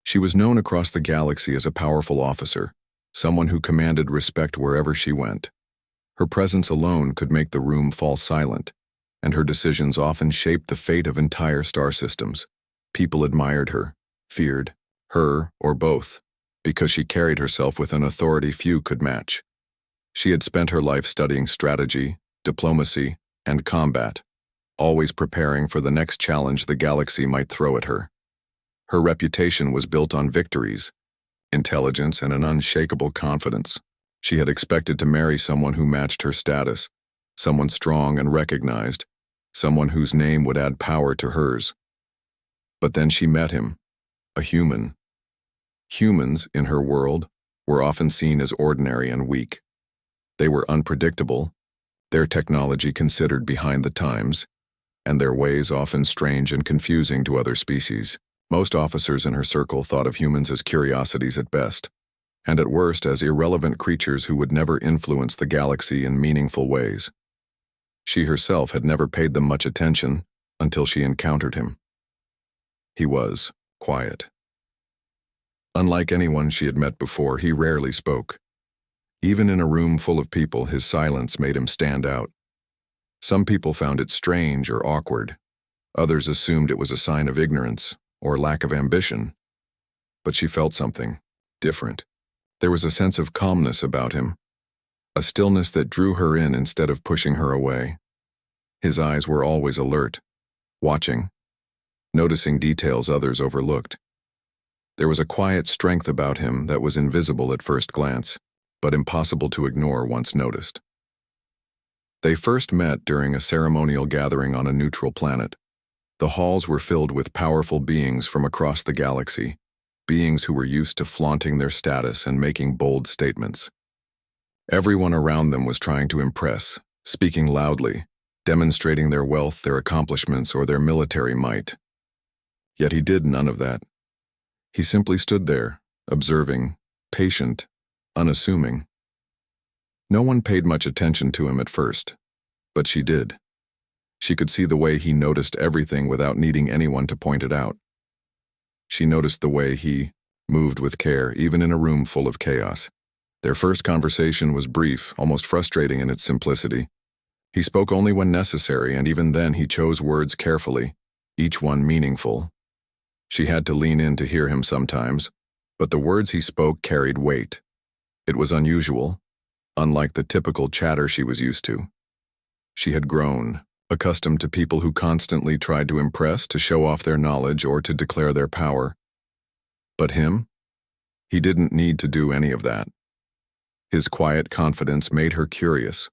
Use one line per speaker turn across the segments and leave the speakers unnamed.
She was known across the galaxy as a powerful officer, someone who commanded respect wherever she went. Her presence alone could make the room fall silent, and her decisions often shaped the fate of entire star systems. People admired her, feared her, or both, because she carried herself with an authority few could match. She had spent her life studying strategy, diplomacy, and combat, always preparing for the next challenge the galaxy might throw at her. Her reputation was built on victories, intelligence, and an unshakable confidence. She had expected to marry someone who matched her status, someone strong and recognized, someone whose name would add power to hers. But then she met him, a human. Humans, in her world, were often seen as ordinary and weak. They were unpredictable, their technology considered behind the times, and their ways often strange and confusing to other species. Most officers in her circle thought of humans as curiosities at best, and at worst as irrelevant creatures who would never influence the galaxy in meaningful ways. She herself had never paid them much attention until she encountered him. He was quiet. Unlike anyone she had met before, he rarely spoke. Even in a room full of people, his silence made him stand out. Some people found it strange or awkward. Others assumed it was a sign of ignorance or lack of ambition. But she felt something different. There was a sense of calmness about him, a stillness that drew her in instead of pushing her away. His eyes were always alert, watching, noticing details others overlooked. There was a quiet strength about him that was invisible at first glance, but impossible to ignore once noticed. They first met during a ceremonial gathering on a neutral planet. The halls were filled with powerful beings from across the galaxy, beings who were used to flaunting their status and making bold statements. Everyone around them was trying to impress, speaking loudly, demonstrating their wealth, their accomplishments, or their military might. Yet he did none of that. He simply stood there, observing, patient, unassuming. No one paid much attention to him at first, but she did. She could see the way he noticed everything without needing anyone to point it out. She noticed the way he moved with care, even in a room full of chaos. Their first conversation was brief, almost frustrating in its simplicity. He spoke only when necessary, and even then he chose words carefully, each one meaningful. She had to lean in to hear him sometimes, but the words he spoke carried weight. It was unusual, unlike the typical chatter she was used to. She had grown, accustomed to people who constantly tried to impress, to show off their knowledge, or to declare their power. But him? He didn't need to do any of that. His quiet confidence made her curious,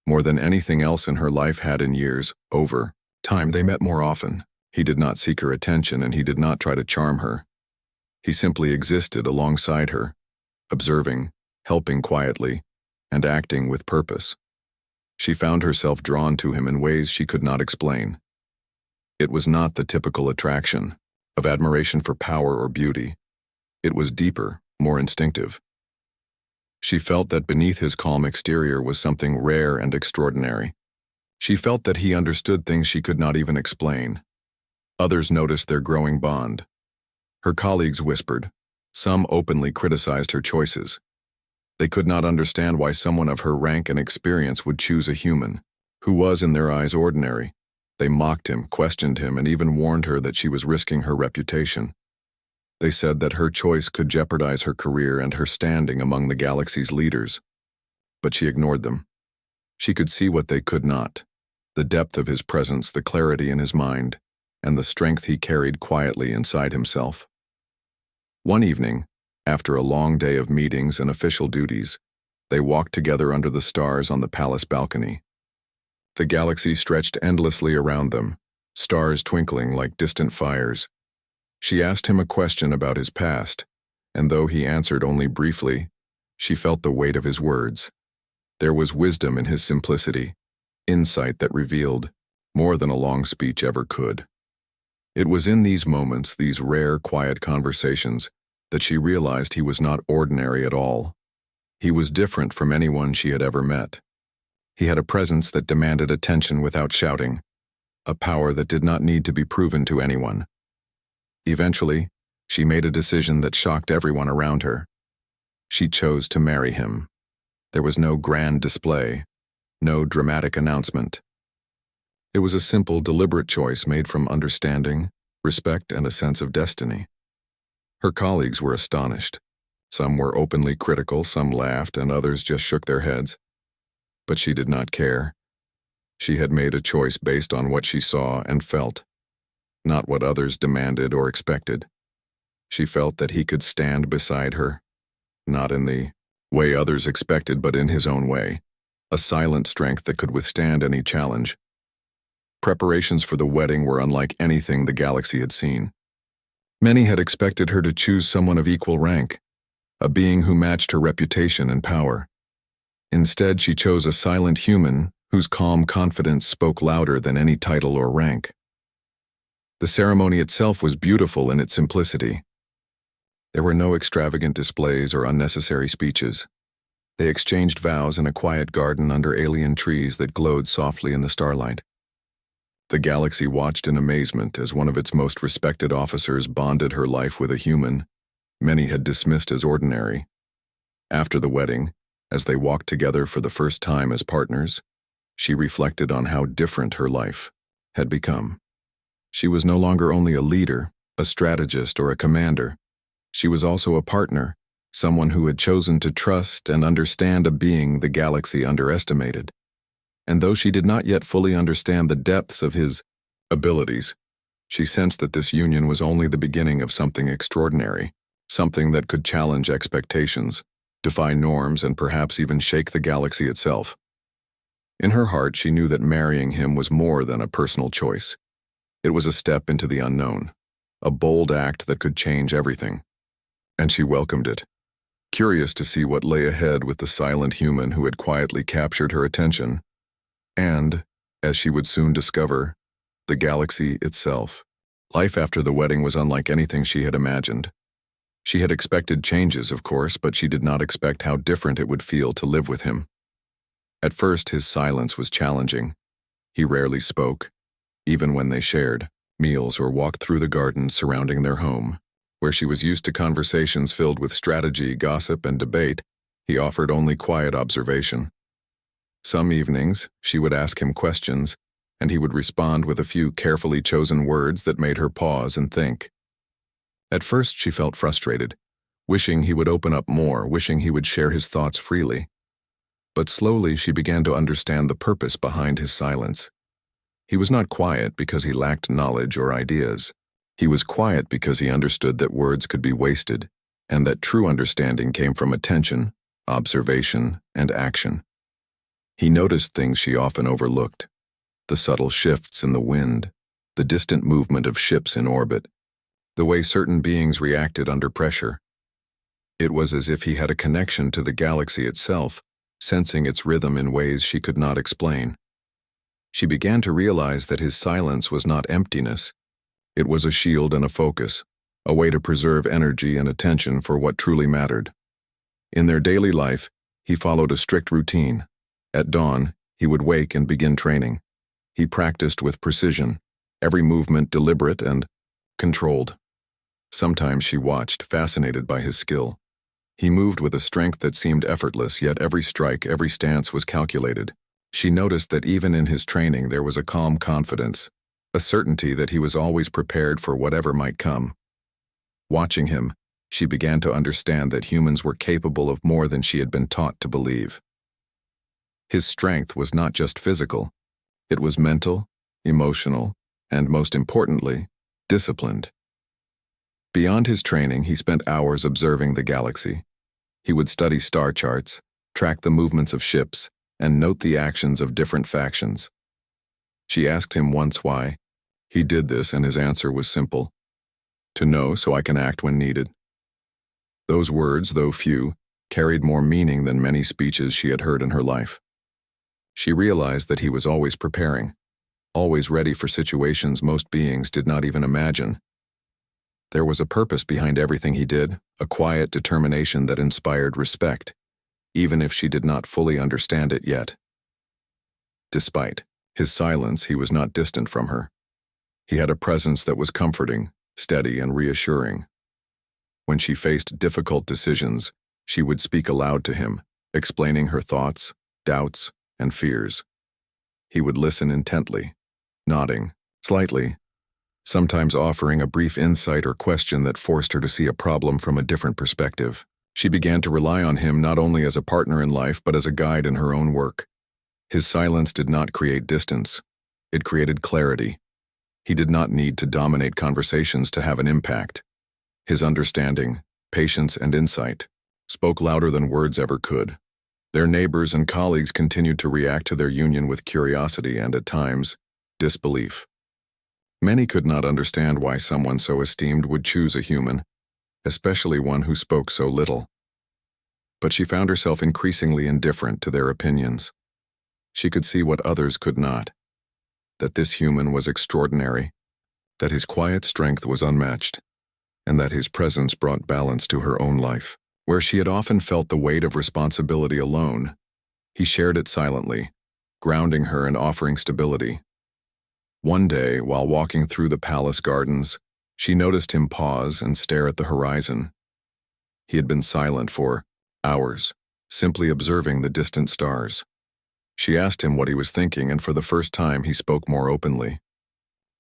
more than anything else in her life had in years. Over time they met more often. He did not seek her attention, and he did not try to charm her. He simply existed alongside her, observing, helping quietly, and acting with purpose. She found herself drawn to him in ways she could not explain. It was not the typical attraction of admiration for power or beauty. It was deeper, more instinctive. She felt that beneath his calm exterior was something rare and extraordinary. She felt that he understood things she could not even explain. Others noticed their growing bond. Her colleagues whispered. Some openly criticized her choices. They could not understand why someone of her rank and experience would choose a human, who was in their eyes ordinary. They mocked him, questioned him, and even warned her that she was risking her reputation. They said that her choice could jeopardize her career and her standing among the galaxy's leaders. But she ignored them. She could see what they could not: the depth of his presence, the clarity in his mind, and the strength he carried quietly inside himself. One evening, after a long day of meetings and official duties, they walked together under the stars on the palace balcony. The galaxy stretched endlessly around them, stars twinkling like distant fires. She asked him a question about his past, and though he answered only briefly, she felt the weight of his words. There was wisdom in his simplicity, insight that revealed more than a long speech ever could. It was in these moments, these rare, quiet conversations, that she realized he was not ordinary at all. He was different from anyone she had ever met. He had a presence that demanded attention without shouting, a power that did not need to be proven to anyone. Eventually, She made a decision that shocked everyone around her. She chose to marry him. There was no grand display, no dramatic announcement. It was a simple, deliberate choice made from understanding, respect, and a sense of destiny. Her colleagues were astonished. Some were openly critical, some laughed, and others just shook their heads. But she did not care. She had made a choice based on what she saw and felt, not what others demanded or expected. She felt that he could stand beside her, not in the way others expected, but in his own way, a silent strength that could withstand any challenge. Preparations for the wedding were unlike anything the galaxy had seen. Many had expected her to choose someone of equal rank, a being who matched her reputation and power. Instead, she chose a silent human whose calm confidence spoke louder than any title or rank. The ceremony itself was beautiful in its simplicity. There were no extravagant displays or unnecessary speeches. They exchanged vows in a quiet garden under alien trees that glowed softly in the starlight. The galaxy watched in amazement as one of its most respected officers bonded her life with a human many had dismissed as ordinary. After the wedding, as they walked together for the first time as partners, she reflected on how different her life had become. She was no longer only a leader, a strategist, or a commander. She was also a partner, someone who had chosen to trust and understand a being the galaxy underestimated. And though she did not yet fully understand the depths of his abilities, she sensed that this union was only the beginning of something extraordinary, something that could challenge expectations, defy norms, and perhaps even shake the galaxy itself. In her heart, she knew that marrying him was more than a personal choice. It was a step into the unknown, a bold act that could change everything. And she welcomed it, curious to see what lay ahead with the silent human who had quietly captured her attention, and, as she would soon discover, the galaxy itself. Life after the wedding was unlike anything she had imagined. She had expected changes, of course, but she did not expect how different it would feel to live with him. At first, his silence was challenging. He rarely spoke, even when they shared meals or walked through the gardens surrounding their home. Where she was used to conversations filled with strategy, gossip, and debate, he offered only quiet observation. Some evenings, she would ask him questions, and he would respond with a few carefully chosen words that made her pause and think. At first, she felt frustrated, wishing he would open up more, wishing he would share his thoughts freely. But slowly, she began to understand the purpose behind his silence. He was not quiet because he lacked knowledge or ideas. He was quiet because he understood that words could be wasted, and that true understanding came from attention, observation, and action. He noticed things she often overlooked: the subtle shifts in the wind, the distant movement of ships in orbit, the way certain beings reacted under pressure. It was as if he had a connection to the galaxy itself, sensing its rhythm in ways she could not explain. She began to realize that his silence was not emptiness. It was a shield and a focus, a way to preserve energy and attention for what truly mattered. In their daily life, he followed a strict routine. At dawn, he would wake and begin training. He practiced with precision, every movement deliberate and controlled. Sometimes she watched, fascinated by his skill. He moved with a strength that seemed effortless, yet every strike, every stance was calculated. She noticed that even in his training there was a calm confidence, a certainty that he was always prepared for whatever might come. Watching him, she began to understand that humans were capable of more than she had been taught to believe. His strength was not just physical. It was mental, emotional, and most importantly, disciplined. Beyond his training, he spent hours observing the galaxy. He would study star charts, track the movements of ships, and note the actions of different factions. She asked him once why. He did this, and his answer was simple: to know so I can act when needed. Those words, though few, carried more meaning than many speeches she had heard in her life. She realized that he was always preparing, always ready for situations most beings did not even imagine. There was a purpose behind everything he did, a quiet determination that inspired respect, even if she did not fully understand it yet. Despite his silence, he was not distant from her. He had a presence that was comforting, steady, and reassuring, When she faced difficult decisions, she would speak aloud to him, explaining her thoughts, doubts, and fears. He would listen intently, nodding slightly, sometimes offering a brief insight or question that forced her to see a problem from a different perspective. She began to rely on him not only as a partner in life but as a guide in her own work. His silence did not create distance. It created clarity. He did not need to dominate conversations to have an impact. His understanding, patience, and insight spoke louder than words ever could. Their neighbors and colleagues continued to react to their union with curiosity and, at times, disbelief. Many could not understand why someone so esteemed would choose a human, especially one who spoke so little. But she found herself increasingly indifferent to their opinions. She could see what others could not, that this human was extraordinary, that his quiet strength was unmatched, and that his presence brought balance to her own life. Where she had often felt the weight of responsibility alone, he shared it silently, grounding her and offering stability. One day, while walking through the palace gardens, she noticed him pause and stare at the horizon. He had been silent for hours, simply observing the distant stars. She asked him what he was thinking, and for the first time he spoke more openly.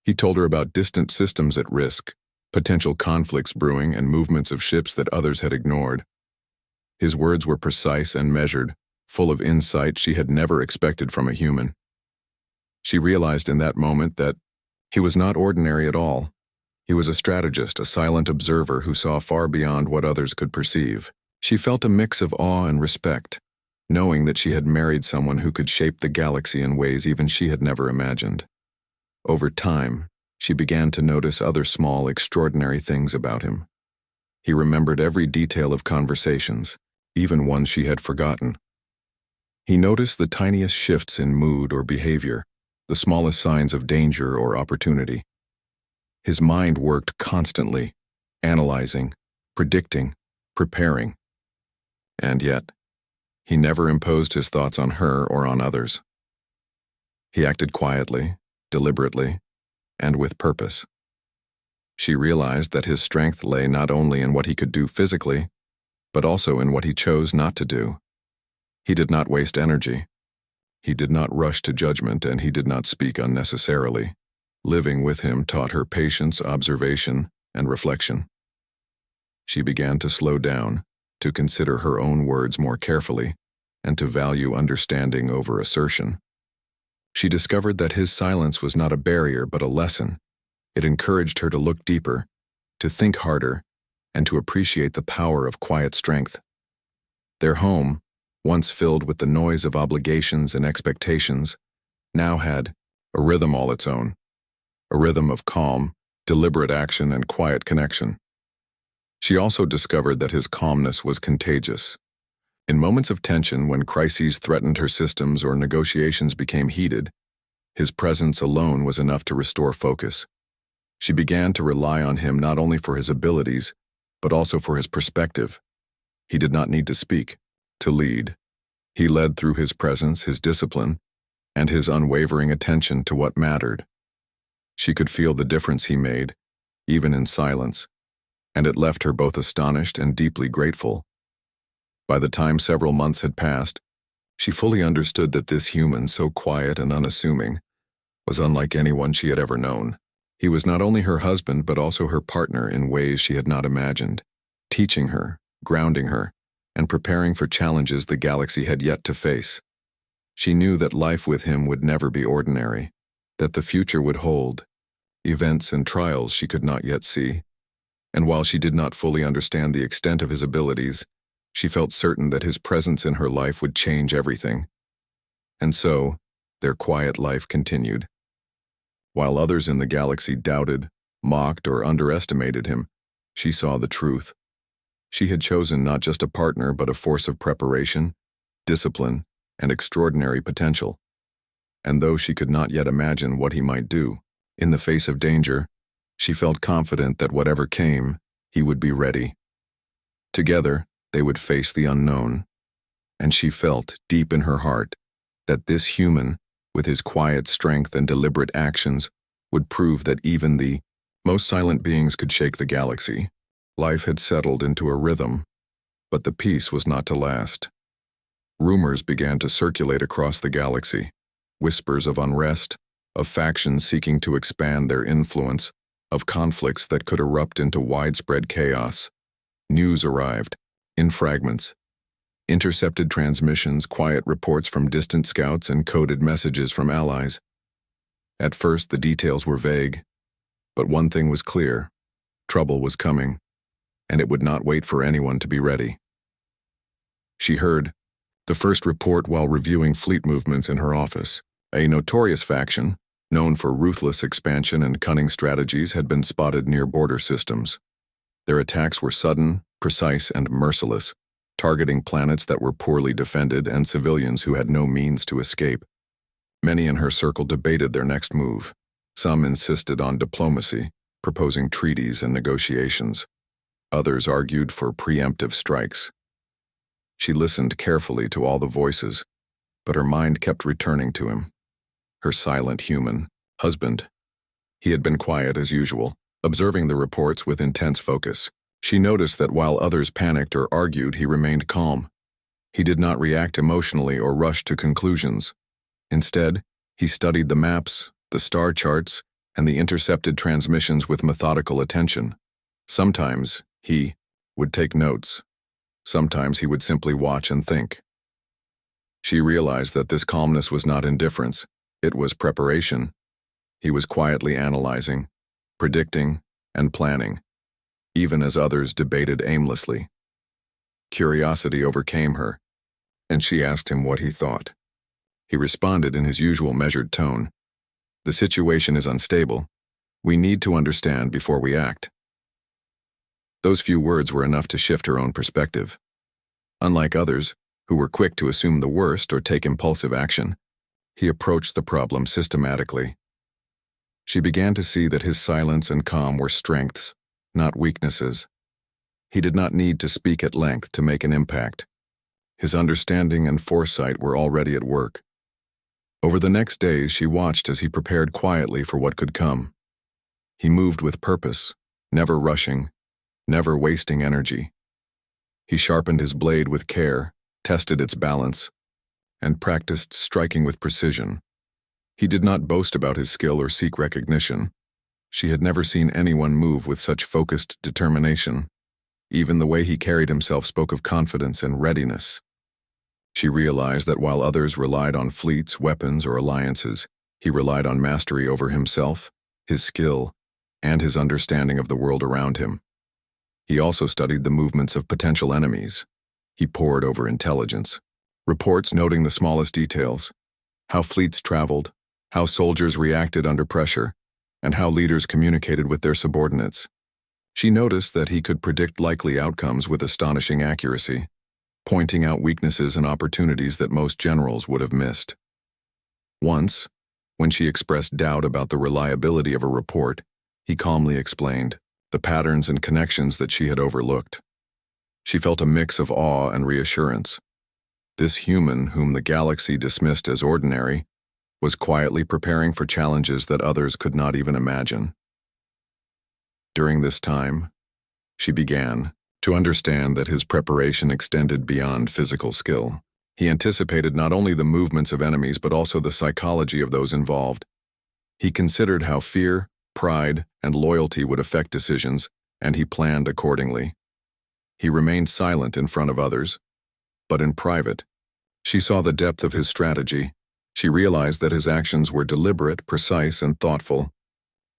He told her about distant systems at risk, potential conflicts brewing, and movements of ships that others had ignored. His words were precise and measured, full of insight she had never expected from a human. She realized in that moment that he was not ordinary at all. He was a strategist, a silent observer who saw far beyond what others could perceive. She felt a mix of awe and respect, knowing that she had married someone who could shape the galaxy in ways even she had never imagined. Over time, she began to notice other small, extraordinary things about him. He remembered every detail of conversations, even ones she had forgotten. He noticed the tiniest shifts in mood or behavior, the smallest signs of danger or opportunity. His mind worked constantly, analyzing, predicting, preparing. And yet, he never imposed his thoughts on her or on others. He acted quietly, deliberately, and with purpose. She realized that his strength lay not only in what he could do physically, but also in what he chose not to do. He did not waste energy. He did not rush to judgment, and he did not speak unnecessarily. Living with him taught her patience, observation, and reflection. She began to slow down, to consider her own words more carefully, and to value understanding over assertion. She discovered that his silence was not a barrier but a lesson. It encouraged her to look deeper, to think harder, and to appreciate the power of quiet strength. Their home, once filled with the noise of obligations and expectations, now had a rhythm all its own, a rhythm of calm, deliberate action, and quiet connection. She also discovered that his calmness was contagious. In moments of tension, when crises threatened her systems or negotiations became heated, his presence alone was enough to restore focus. She began to rely on him not only for his abilities, but also for his perspective. He did not need to speak, to lead. He led through his presence, his discipline, and his unwavering attention to what mattered. She could feel the difference he made, even in silence, and it left her both astonished and deeply grateful. By the time several months had passed, she fully understood that this human, so quiet and unassuming, was unlike anyone she had ever known. He was not only her husband but also her partner in ways she had not imagined, teaching her, grounding her, and preparing for challenges the galaxy had yet to face. She knew that life with him would never be ordinary, that the future would hold events and trials she could not yet see. And while she did not fully understand the extent of his abilities, she felt certain that his presence in her life would change everything. And so, their quiet life continued. While others in the galaxy doubted, mocked, or underestimated him, she saw the truth. She had chosen not just a partner but a force of preparation, discipline, and extraordinary potential. And though she could not yet imagine what he might do, in the face of danger, she felt confident that whatever came, he would be ready. Together, they would face the unknown, and she felt, deep in her heart, that this human, with his quiet strength and deliberate actions, would prove that even the most silent beings could shake the galaxy. Life had settled into a rhythm, but the peace was not to last. Rumors began to circulate across the galaxy, whispers of unrest, of factions seeking to expand their influence, of conflicts that could erupt into widespread chaos. News arrived, in fragments. Intercepted transmissions, quiet reports from distant scouts, and coded messages from allies. At first, the details were vague, but one thing was clear: trouble was coming, and it would not wait for anyone to be ready. She heard the first report while reviewing fleet movements in her office. A notorious faction, known for ruthless expansion and cunning strategies, had been spotted near border systems. Their attacks were sudden, precise, and merciless, targeting planets that were poorly defended and civilians who had no means to escape. Many in her circle debated their next move. Some insisted on diplomacy, proposing treaties and negotiations. Others argued for preemptive strikes. She listened carefully to all the voices, but her mind kept returning to him, her silent human husband. He had been quiet as usual, observing the reports with intense focus. She noticed that while others panicked or argued, he remained calm. He did not react emotionally or rush to conclusions. Instead, he studied the maps, the star charts, and the intercepted transmissions with methodical attention. Sometimes he would take notes. Sometimes he would simply watch and think. She realized that this calmness was not indifference, it was preparation. He was quietly analyzing, predicting, and planning, even as others debated aimlessly. Curiosity overcame her, and she asked him what he thought. He responded in his usual measured tone. "The situation is unstable. We need to understand before we act." Those few words were enough to shift her own perspective. Unlike others, who were quick to assume the worst or take impulsive action, he approached the problem systematically. She began to see that his silence and calm were strengths, not weaknesses. He did not need to speak at length to make an impact. His understanding and foresight were already at work. Over the next days, she watched as he prepared quietly for what could come. He moved with purpose, never rushing, never wasting energy. He sharpened his blade with care, tested its balance, and practiced striking with precision. He did not boast about his skill or seek recognition. She had never seen anyone move with such focused determination. Even the way he carried himself spoke of confidence and readiness. She realized that while others relied on fleets, weapons, or alliances, he relied on mastery over himself, his skill, and his understanding of the world around him. He also studied the movements of potential enemies. He pored over intelligence, reports noting the smallest details, how fleets traveled, how soldiers reacted under pressure, and how leaders communicated with their subordinates. She noticed that he could predict likely outcomes with astonishing accuracy, pointing out weaknesses and opportunities that most generals would have missed. Once, when she expressed doubt about the reliability of a report, he calmly explained the patterns and connections that she had overlooked. She felt a mix of awe and reassurance. This human, whom the galaxy dismissed as ordinary, was quietly preparing for challenges that others could not even imagine. During this time, she began to understand that his preparation extended beyond physical skill. He anticipated not only the movements of enemies but also the psychology of those involved. He considered how fear, pride, and loyalty would affect decisions, and he planned accordingly. He remained silent in front of others, but in private, she saw the depth of his strategy. She realized that his actions were deliberate, precise, and thoughtful.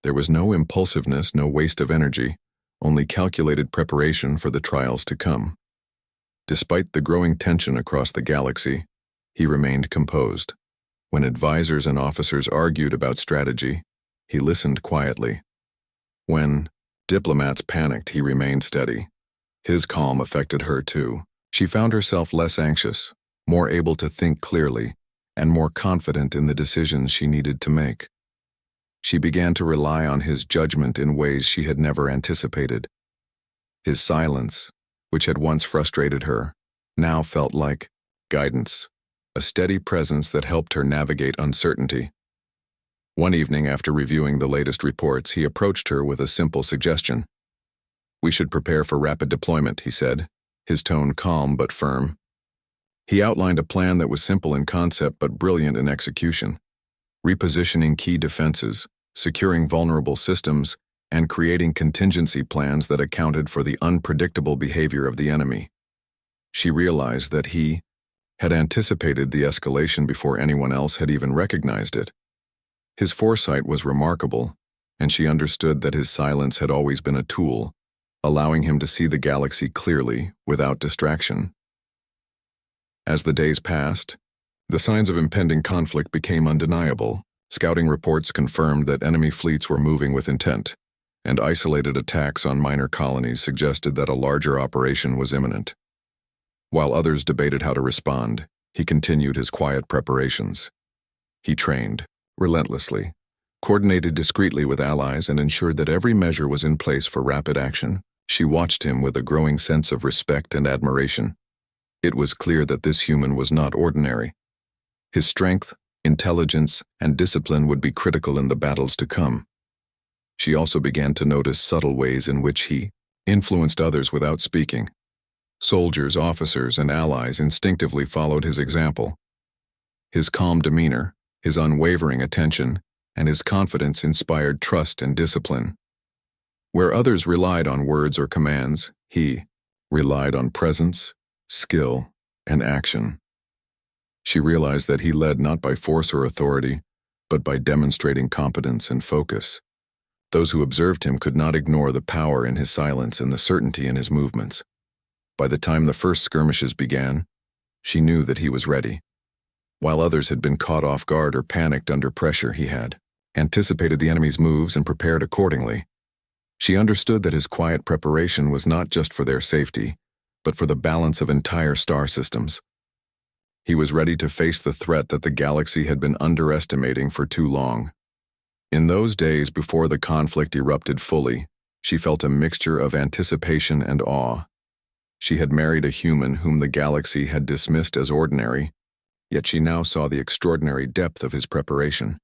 There was no impulsiveness, no waste of energy, only calculated preparation for the trials to come. Despite the growing tension across the galaxy, he remained composed. When advisors and officers argued about strategy, he listened quietly. When diplomats panicked, he remained steady. His calm affected her too. She found herself less anxious, more able to think clearly, and more confident in the decisions she needed to make. She began to rely on his judgment in ways she had never anticipated. His silence, which had once frustrated her, now felt like guidance, a steady presence that helped her navigate uncertainty. One evening, after reviewing the latest reports, he approached her with a simple suggestion. "We should prepare for rapid deployment," he said, his tone calm but firm. He outlined a plan that was simple in concept but brilliant in execution, repositioning key defenses, securing vulnerable systems, and creating contingency plans that accounted for the unpredictable behavior of the enemy. She realized that he had anticipated the escalation before anyone else had even recognized it. His foresight was remarkable, and she understood that his silence had always been a tool, allowing him to see the galaxy clearly, without distraction. As the days passed, the signs of impending conflict became undeniable. Scouting reports confirmed that enemy fleets were moving with intent, and isolated attacks on minor colonies suggested that a larger operation was imminent. While others debated how to respond, he continued his quiet preparations. He trained, relentlessly, coordinated discreetly with allies, and ensured that every measure was in place for rapid action. She watched him with a growing sense of respect and admiration. It was clear that this human was not ordinary. His strength, intelligence, and discipline would be critical in the battles to come. She also began to notice subtle ways in which he influenced others without speaking. Soldiers, officers, and allies instinctively followed his example. His calm demeanor, his unwavering attention, and his confidence inspired trust and discipline. Where others relied on words or commands, he relied on presence, skill, and action. She realized that he led not by force or authority, but by demonstrating competence and focus. Those who observed him could not ignore the power in his silence and the certainty in his movements. By the time the first skirmishes began, she knew that he was ready. While others had been caught off guard or panicked under pressure, he had anticipated the enemy's moves and prepared accordingly. She understood that his quiet preparation was not just for their safety, but for the balance of entire star systems. He was ready to face the threat that the galaxy had been underestimating for too long. In those days before the conflict erupted fully, she felt a mixture of anticipation and awe. She had married a human whom the galaxy had dismissed as ordinary, yet she now saw the extraordinary depth of his preparation.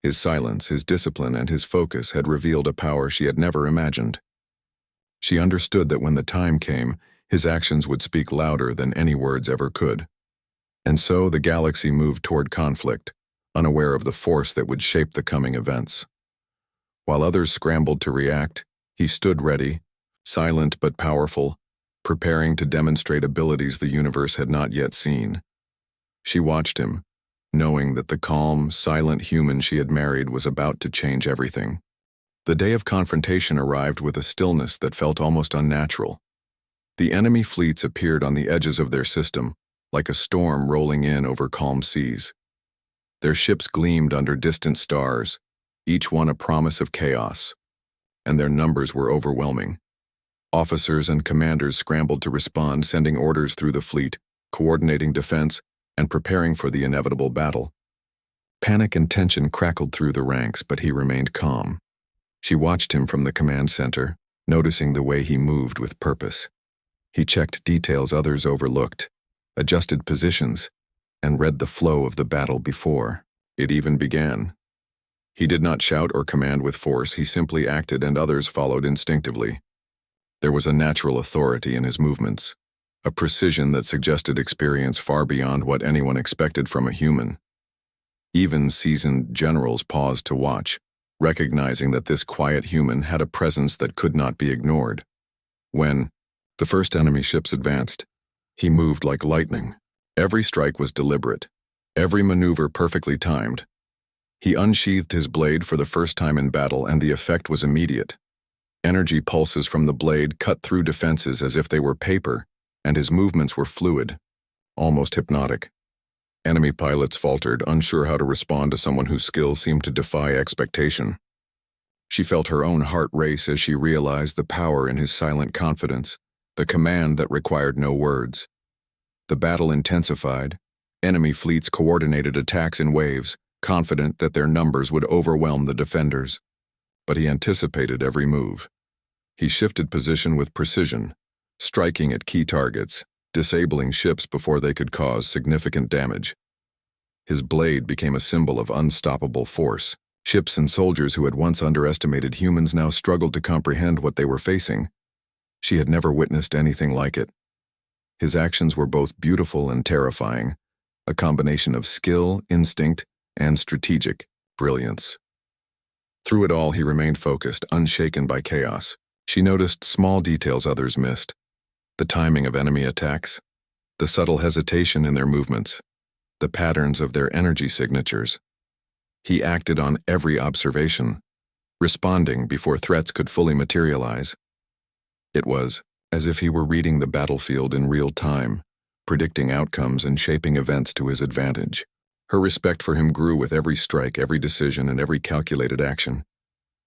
His silence, his discipline, and his focus had revealed a power she had never imagined. She understood that when the time came, his actions would speak louder than any words ever could. And so the galaxy moved toward conflict, unaware of the force that would shape the coming events. While others scrambled to react, he stood ready, silent but powerful, preparing to demonstrate abilities the universe had not yet seen. She watched him, knowing that the calm, silent human she had married was about to change everything. The day of confrontation arrived with a stillness that felt almost unnatural. The enemy fleets appeared on the edges of their system, like a storm rolling in over calm seas. Their ships gleamed under distant stars, each one a promise of chaos, and their numbers were overwhelming. Officers and commanders scrambled to respond, sending orders through the fleet, coordinating defense, and preparing for the inevitable battle. Panic and tension crackled through the ranks, but he remained calm. She watched him from the command center, noticing the way he moved with purpose. He checked details others overlooked, adjusted positions, and read the flow of the battle before it even began. He did not shout or command with force, he simply acted and others followed instinctively. There was a natural authority in his movements, a precision that suggested experience far beyond what anyone expected from a human. Even seasoned generals paused to watch, recognizing that this quiet human had a presence that could not be ignored. When the first enemy ships advanced, he moved like lightning. Every strike was deliberate, every maneuver perfectly timed. He unsheathed his blade for the first time in battle, and the effect was immediate. Energy pulses from the blade cut through defenses as if they were paper, and his movements were fluid, almost hypnotic. Enemy pilots faltered, unsure how to respond to someone whose skill seemed to defy expectation. She felt her own heart race as she realized the power in his silent confidence, the command that required no words. The battle intensified. Enemy fleets coordinated attacks in waves, confident that their numbers would overwhelm the defenders. But he anticipated every move. He shifted position with precision, striking at key targets, disabling ships before they could cause significant damage. His blade became a symbol of unstoppable force. Ships and soldiers who had once underestimated humans now struggled to comprehend what they were facing. She had never witnessed anything like it. His actions were both beautiful and terrifying, a combination of skill, instinct, and strategic brilliance. Through it all, he remained focused, unshaken by chaos. She noticed small details others missed: the timing of enemy attacks, the subtle hesitation in their movements, the patterns of their energy signatures. He acted on every observation, responding before threats could fully materialize. It was as if he were reading the battlefield in real time, predicting outcomes and shaping events to his advantage. Her respect for him grew with every strike, every decision, and every calculated action.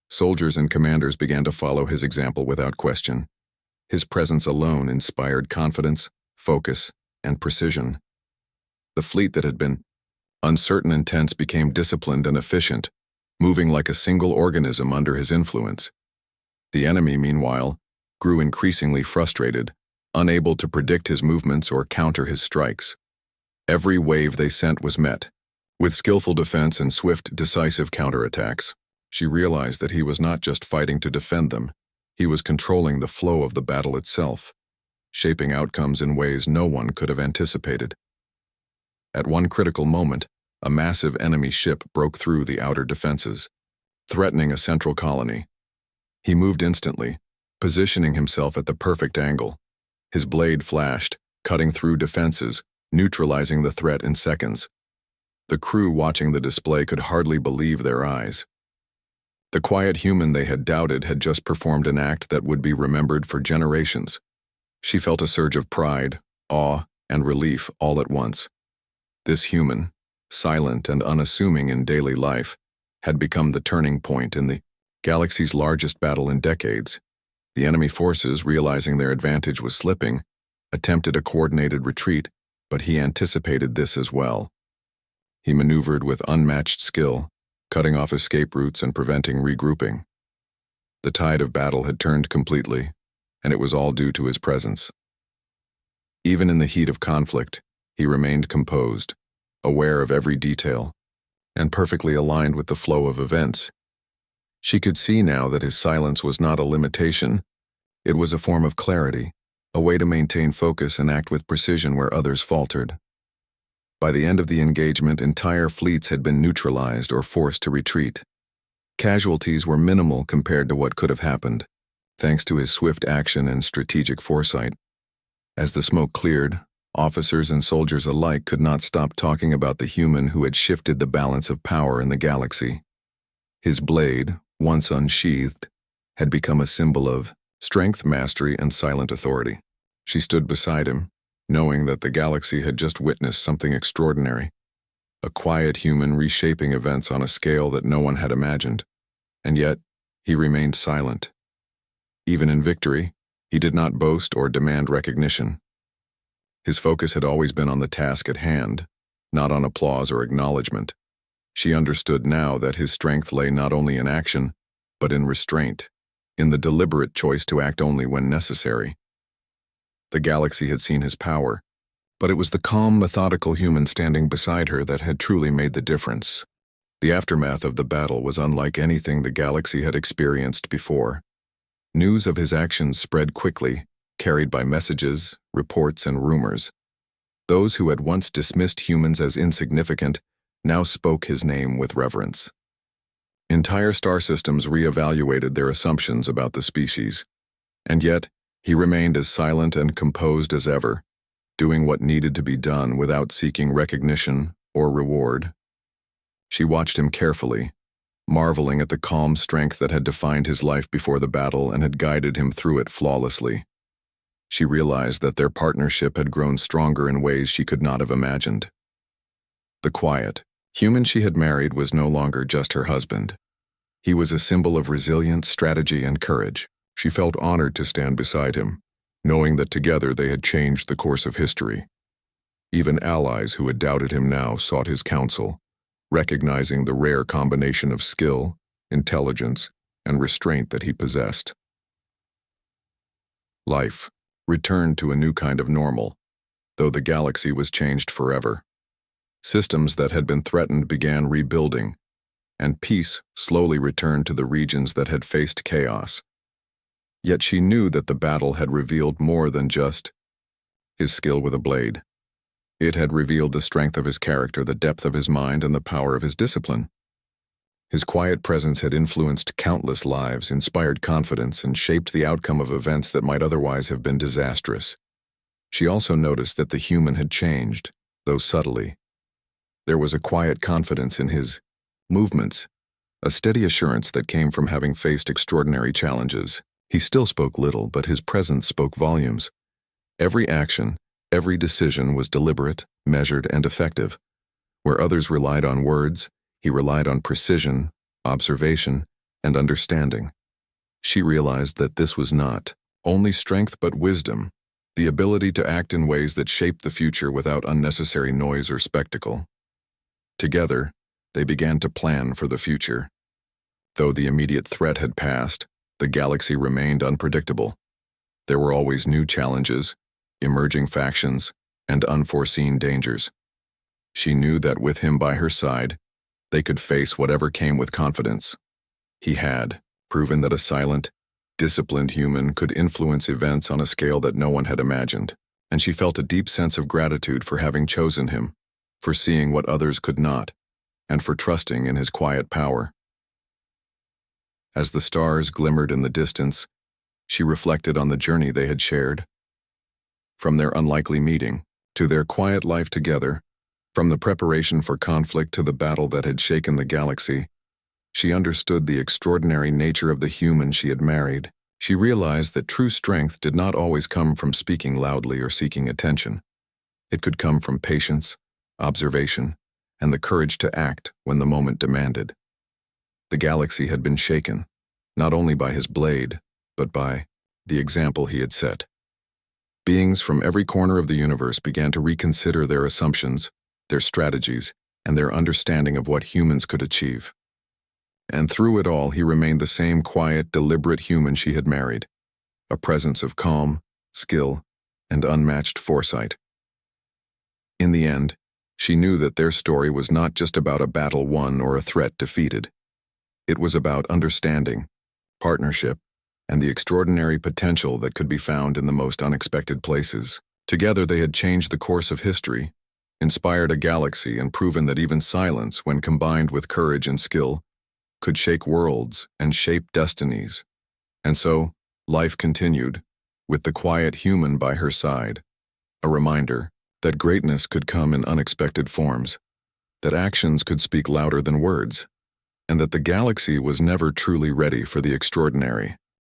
Soldiers and commanders began to follow his example without question. His presence alone inspired confidence, focus, and precision. The fleet that had been uncertain and tense became disciplined and efficient, moving like a single organism under his influence. The enemy, meanwhile, grew increasingly frustrated, unable to predict his movements or counter his strikes. Every wave they sent was met with skillful defense and swift, decisive counterattacks. She realized that he was not just fighting to defend them, he was controlling the flow of the battle itself, shaping outcomes in ways no one could have anticipated. At one critical moment, a massive enemy ship broke through the outer defenses, threatening a central colony. He moved instantly, positioning himself at the perfect angle. His blade flashed, cutting through defenses, neutralizing the threat in seconds. The crew watching the display could hardly believe their eyes. The quiet human they had doubted had just performed an act that would be remembered for generations. She felt a surge of pride, awe, and relief all at once. This human, silent and unassuming in daily life, had become the turning point in the galaxy's largest battle in decades. The enemy forces, realizing their advantage was slipping, attempted a coordinated retreat, but he anticipated this as well. He maneuvered with unmatched skill, cutting off escape routes and preventing regrouping. The tide of battle had turned completely, and it was all due to his presence. Even in the heat of conflict, he remained composed, aware of every detail, and perfectly aligned with the flow of events. She could see now that his silence was not a limitation. It was a form of clarity, a way to maintain focus and act with precision where others faltered. By the end of the engagement, entire fleets had been neutralized or forced to retreat. Casualties were minimal compared to what could have happened, thanks to his swift action and strategic foresight. As the smoke cleared, officers and soldiers alike could not stop talking about the human who had shifted the balance of power in the galaxy. His blade, once unsheathed, had become a symbol of strength, mastery, and silent authority. She stood beside him, knowing that the galaxy had just witnessed something extraordinary, a quiet human reshaping events on a scale that no one had imagined. And yet, he remained silent. Even in victory, he did not boast or demand recognition. His focus had always been on the task at hand, not on applause or acknowledgement. She understood now that his strength lay not only in action, but in restraint, in the deliberate choice to act only when necessary. The galaxy had seen his power, but it was the calm, methodical human standing beside her that had truly made the difference. The aftermath of the battle was unlike anything the galaxy had experienced before. News of his actions spread quickly, carried by messages, reports, and rumors. Those who had once dismissed humans as insignificant now spoke his name with reverence. Entire star systems reevaluated their assumptions about the species, and yet he remained as silent and composed as ever, doing what needed to be done without seeking recognition or reward. She watched him carefully, marveling at the calm strength that had defined his life before the battle and had guided him through it flawlessly. She realized that their partnership had grown stronger in ways she could not have imagined. The quiet human she had married was no longer just her husband. He was a symbol of resilience, strategy, and courage. She felt honored to stand beside him, knowing that together they had changed the course of history. Even allies who had doubted him now sought his counsel, recognizing the rare combination of skill, intelligence, and restraint that he possessed. Life returned to a new kind of normal, though the galaxy was changed forever. Systems that had been threatened began rebuilding, and peace slowly returned to the regions that had faced chaos. Yet she knew that the battle had revealed more than just his skill with a blade. It had revealed the strength of his character, the depth of his mind, and the power of his discipline. His quiet presence had influenced countless lives, inspired confidence, and shaped the outcome of events that might otherwise have been disastrous. She also noticed that the human had changed, though subtly. There was a quiet confidence in his movements, a steady assurance that came from having faced extraordinary challenges. He still spoke little, but his presence spoke volumes. Every action, every decision was deliberate, measured, and effective. Where others relied on words, he relied on precision, observation, and understanding. She realized that this was not only strength but wisdom, the ability to act in ways that shaped the future without unnecessary noise or spectacle. Together, they began to plan for the future. Though the immediate threat had passed, the galaxy remained unpredictable. There were always new challenges, emerging factions, and unforeseen dangers. She knew that with him by her side, they could face whatever came with confidence. He had proven that a silent, disciplined human could influence events on a scale that no one had imagined, and she felt a deep sense of gratitude for having chosen him, for seeing what others could not, and for trusting in his quiet power. As the stars glimmered in the distance, she reflected on the journey they had shared. From their unlikely meeting, to their quiet life together, from the preparation for conflict to the battle that had shaken the galaxy, she understood the extraordinary nature of the human she had married. She realized that true strength did not always come from speaking loudly or seeking attention. It could come from patience, observation, and the courage to act when the moment demanded. The galaxy had been shaken, not only by his blade, but by the example he had set. Beings from every corner of the universe began to reconsider their assumptions, their strategies, and their understanding of what humans could achieve. And through it all, he remained the same quiet, deliberate human she had married, a presence of calm, skill, and unmatched foresight. In the end, she knew that their story was not just about a battle won or a threat defeated. It was about understanding, partnership, and the extraordinary potential that could be found in the most unexpected places. Together they had changed the course of history, inspired a galaxy, and proven that even silence, when combined with courage and skill, could shake worlds and shape destinies. And so, life continued, with the quiet human by her side, a reminder that greatness could come in unexpected forms, that actions could speak louder than words, and that the galaxy was never truly ready for the extraordinary.